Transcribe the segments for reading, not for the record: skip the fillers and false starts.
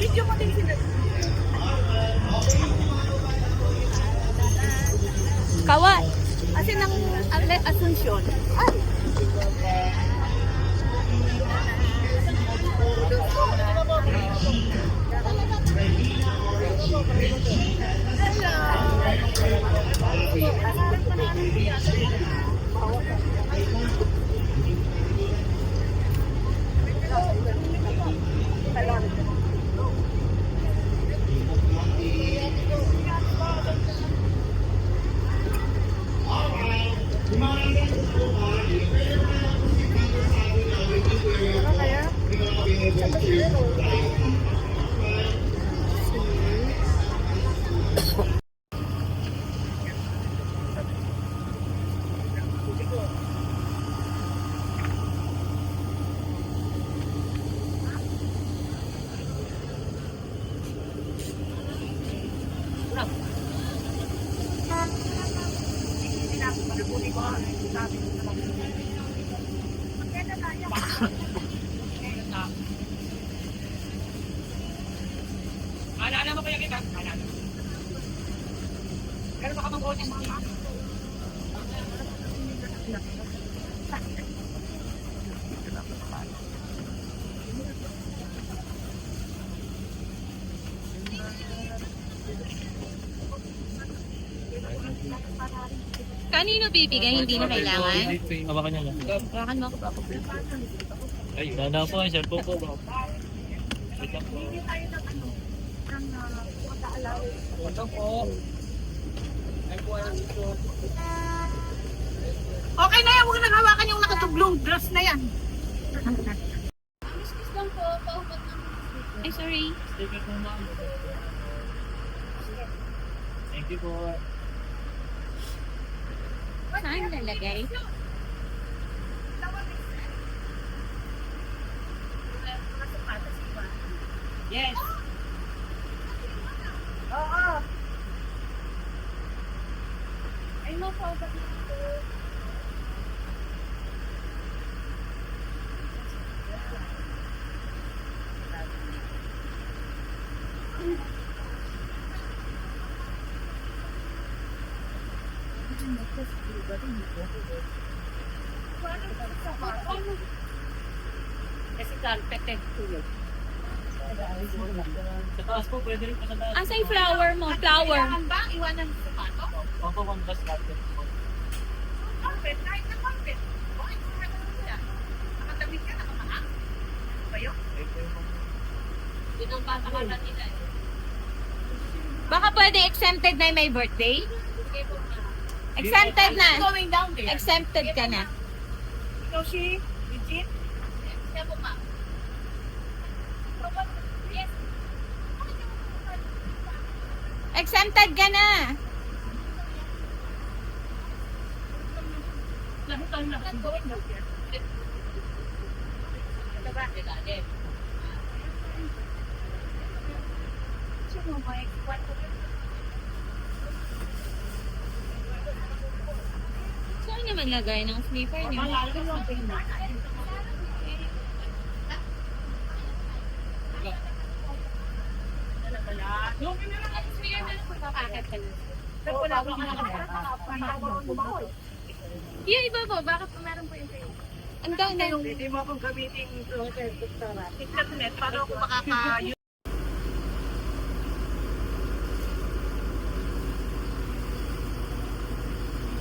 Video mo din sila. Kawat. Kasi ng Asuncion. Ay! Alala mo kaya kita? Alala. Pero baka mag-autis mo. Kanino bibigay? Hindi na kailangan? Hawakan niya lang. Hawakan mo ako. Ay, dana po. Ay, cellphone po. Wait lang po. Ito po. Okay na yan, huwag nang hawakan yung nakatublong dress na yan. Ay, sorry. Sticker po ma'am. Thank you po. Saan nalagay? Yes. Oo. Ay, no, po. Kasi carpet eh. Tulog. Sa taas po, pwede rin po sa taas. Asa yung flower mo? Flower. Kailangan ba? Iwanan sa sapato? Opo, one plus carpet po. Carpet? Kahit na carpet. Bakit mo na siya? Nakatamig ka, nakamaang? Ba yun? Yun ang patakaran nila eh. Baka pwede exempted na may birthday? Exempted na. Going down there. Exempted ka na. Ikaw si Eugene? Siya po ma. Yes. Exempted ka na. Lahat going down there. Ito ba? Ilalim. Sino mo? Saan naman lagay ng sleeper niyo? Malalim yung tingnan. Yung Yung iba po, bakit meron po yung sa'yo? Ang dami. hindi mo akong gamitin internet para ako makaka-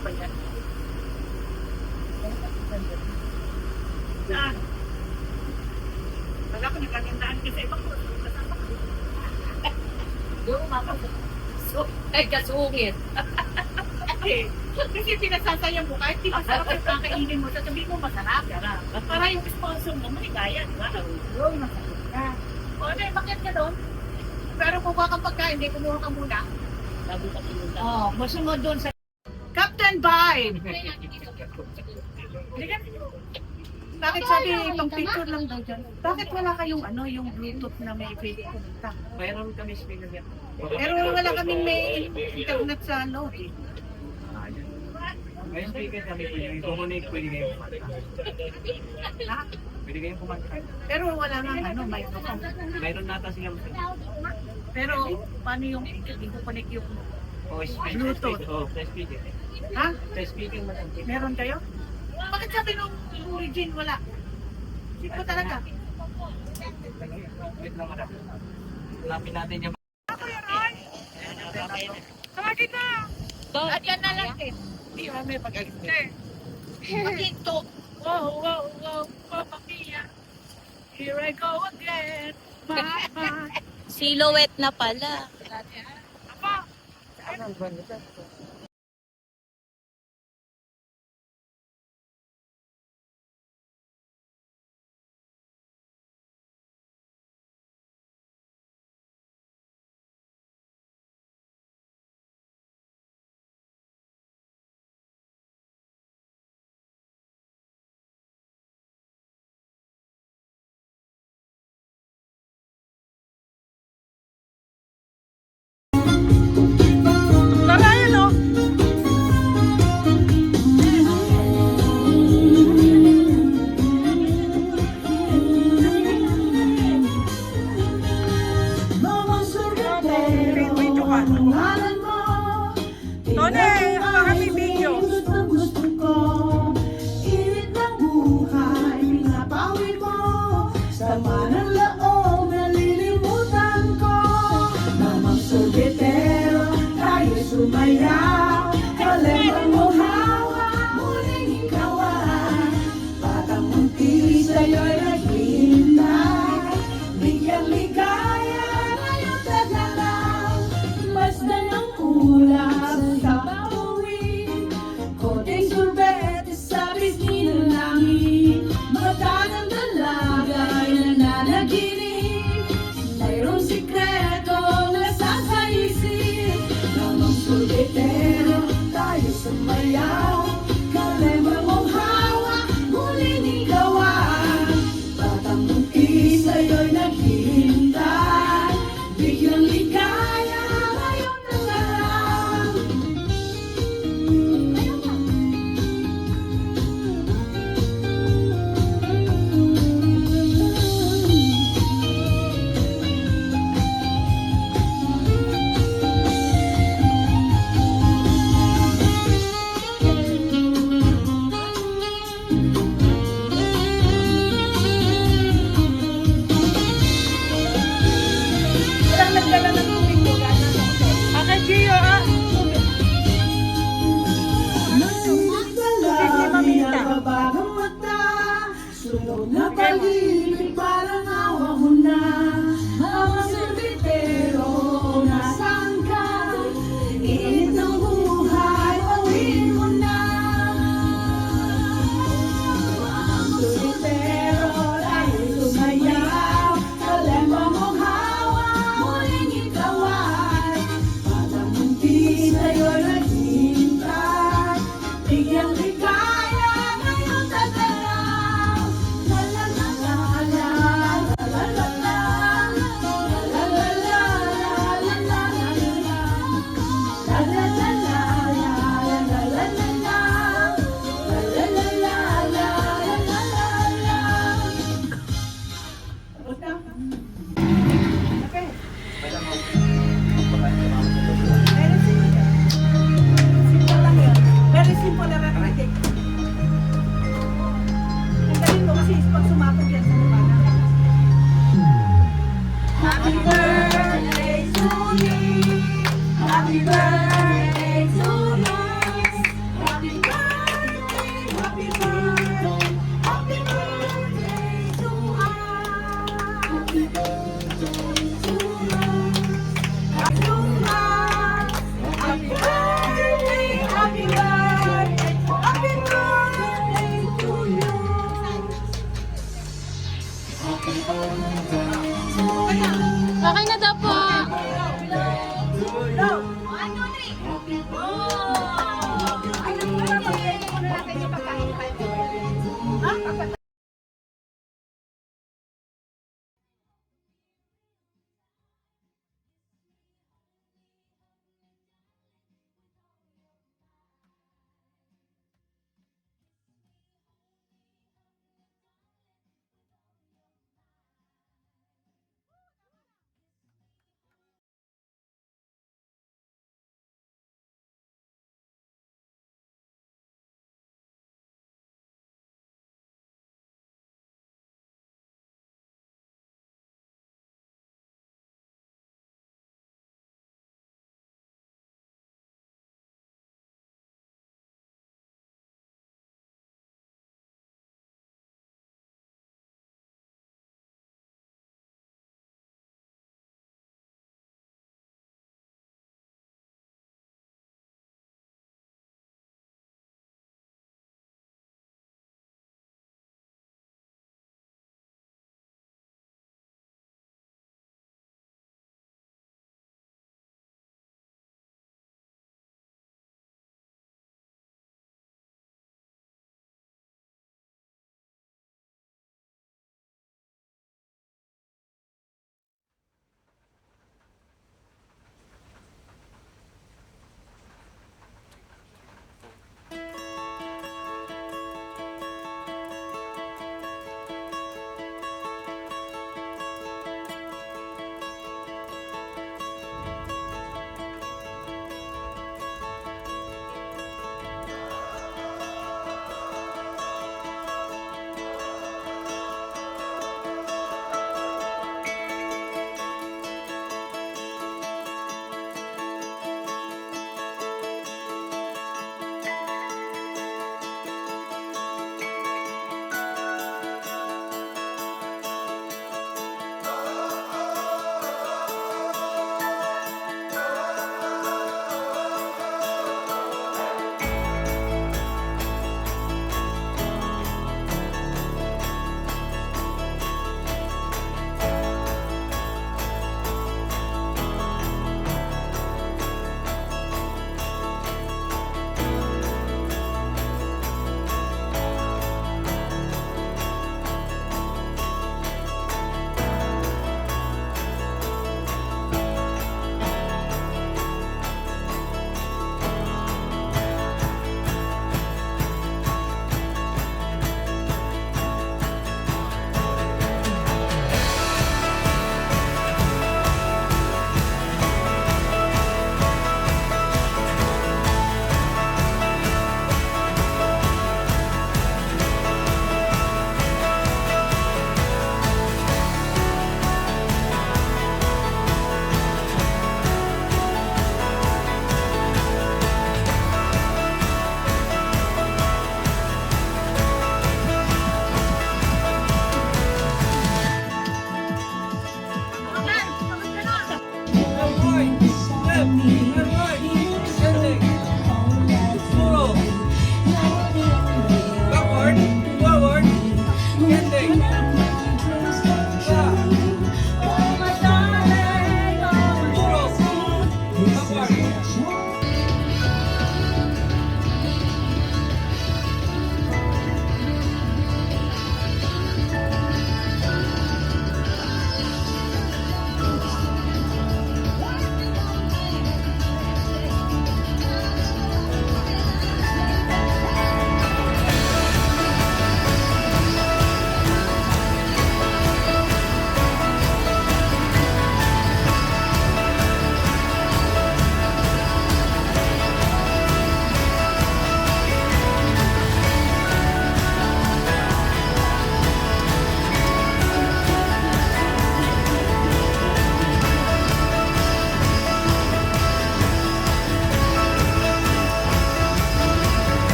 ba yan? Ah. Wala ko nagkagandaan kasi ibang ko. Doon so, ay kasungit. Kasi pinasasayang mo kahit di masarap yung kakainin mo, sasabihin mo masarap. Para yung sponsor mo, maligaya, di ba? Oo, masarap ka. O, okay, bakit ka doon? Pero kukuha kang pagkain, hindi kumuha ka muna. Labo ka pinunta. Oo, masunod doon sa Captain Vibe! Bakit sabi pang picture lang daw dyan? Bakit wala kayong ano, yung Bluetooth na may pwede kumita? Mayroon kami speaker yan. Pero wala kaming may internet sa ano eh. May speaker kami po yung kukunik, pwede kayo kumanta. Ha? Pwede kayo kumanta. Pero wala nga ano, may Mayroon nata silang Pero paano yung i-connect yung speaker. Bluetooth. Sa speaker. ha? Sa speaker mo. Meron kayo? Bakit sabi nung origin wala? Sino talaga? Wait lang madam. Lapin natin yung Tawagin na! Go. At yan na lang eh. Hindi may pag-alis. Pakinto. Wow, wow, wow, Mamma Mia. Here I go again. Bye-bye. Silhouette na pala. Apa? Tara yan o. Tone, hawakan mo yung video. Init ng buhay, pinapawi mo. Sama ng loob, nalilimutan ko. Mamang sorbetero, tayo sumayaw. Kalembang mo hawak, muling ikawan. Batang munti sa'yo'y naghihintay. Bigyang ligaya, ngayon tagalaw. Masdan ang ulap sa bawin. Konting sorbet sa bisni ng langit. Mata ng dalagay nananaginip. Mayroong sikreto nasasaisip. Namang sorbetero, tayo sumayaw. Kalembang mong hawak, muling ikawan. Batang munti sa'yo'y naghihintay. Bigyang ligaya, ngayon tagalaw. Walang nagdala ng tubig mo. Akin, Gio, ah. Nagbabagang mata, sunod na pag-ibig, parang awa mo na. Mga sorbetero, nasaan ka? Init ng buhay, pawin mo na. Mga sorbetero, tayo sumayaw. Kalembang mong hawak, muling ikawan. Batang munti sa'yo'y naghihintay. Bigyang ligaya, ngayon tagalaw. La la la la la, la la la la. La la la la, la la la la. La la la la la, la la la la. La la la la la, la la la la. Tapos na? Okay. Very simple. Simple lang yun. Very simple arithmetic. Ang galing mo kasi pag sumakot yan sa mukha na. Happy birthday to you. Happy birthday to you. Happy birthday, happy birthday, happy birthday to us. Happy birthday to us. To us. Happy birthday, happy birthday, happy birthday to you. Okay na daw po. Go! 1, 2, 3. Ay, nagpapagay ko na natin yung pagkain. Ha?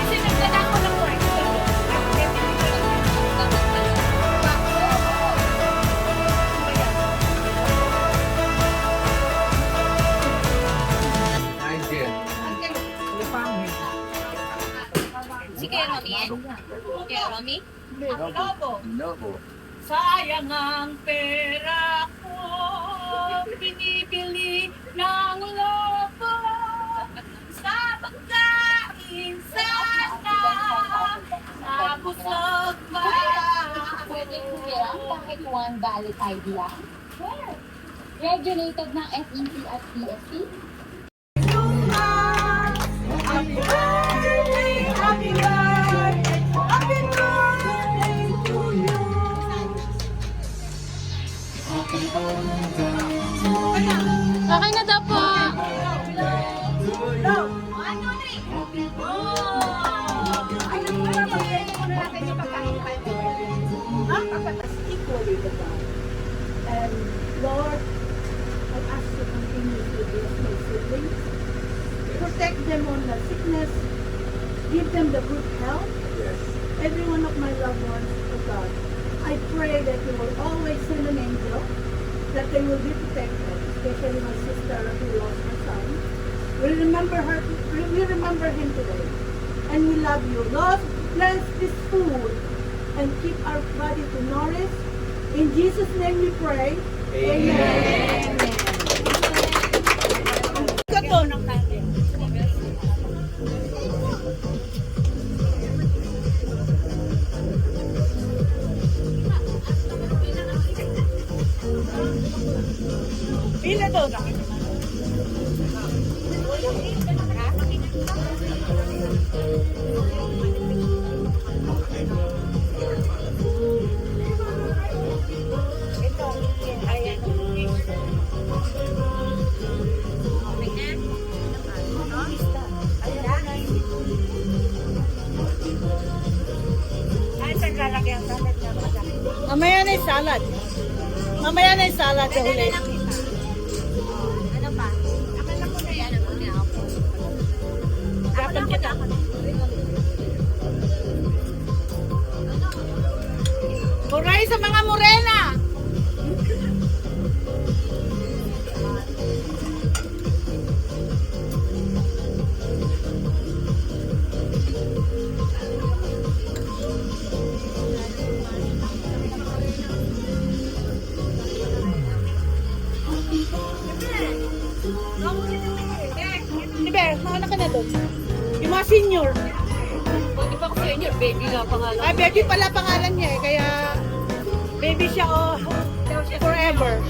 Kasi nagdala ko ng rice. Si Kuya Romy yan? Kuya Romy? Lobo. Sayang ang pera ko, binibili ng lobo sa pagkain sana, sa busog ba? Pwede kuya, bakit one valid idea? Regulated ng FEC at PSC? Happy birthday, happy birthday, happy birthday to you. Okay na daw po. Equally to God. And Lord, I ask you continuously bless my siblings. Protect them on the sickness. Give them the good health. Every one of my loved ones, to God. I pray that you will always send an angel, that they will be protected, especially my sister who lost her son. We remember him today. And we love you. Lord, bless this food and keep our body to nourish. In Jesus' name we pray. Amen. Ito ng natin. Pila to na. Mamaya na yung salad. Mamaya na yung salad sa huli. Ano pa? Akala ko na yan. Ako na ako. Dapat kita. Muray sa mga morena. Junior, baby nga pangalan. Ay, baby pala pangalan niya eh. Kaya, baby siya oh, forever.